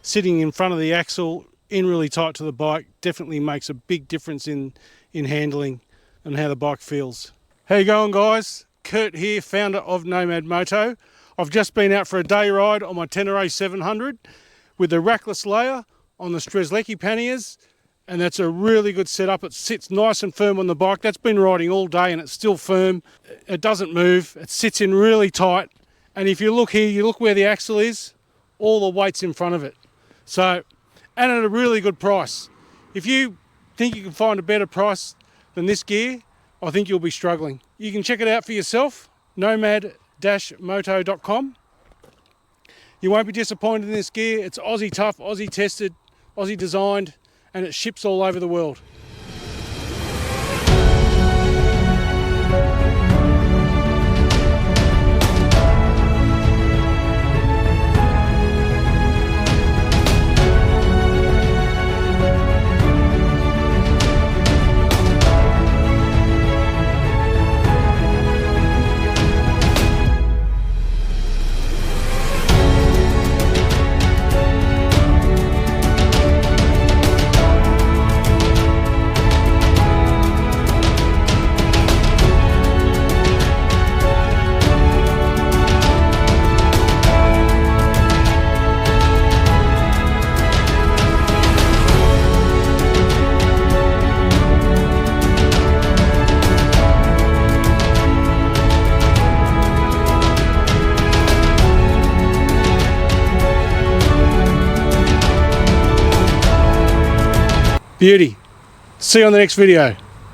sitting in front of the axle, in really tight to the bike, definitely makes a big difference in handling and how the bike feels. How you going, guys? Kurt here, founder of Nomad Moto. I've just been out for a day ride on my Tenere 700 with the rackless layer on the Strzelecki panniers, and that's a really good setup. It sits nice and firm on the bike. That's been riding all day and it's still firm. It doesn't move. It sits in really tight. And if you look here, you look where the axle is, all the weight's in front of it. So, and at a really good price. If you think you can find a better price than this gear, I think you'll be struggling. You can check it out for yourself, nomad-moto.com. You won't be disappointed in this gear. It's Aussie tough, Aussie tested, Aussie designed, and it ships all over the world. Beauty. See you on the next video.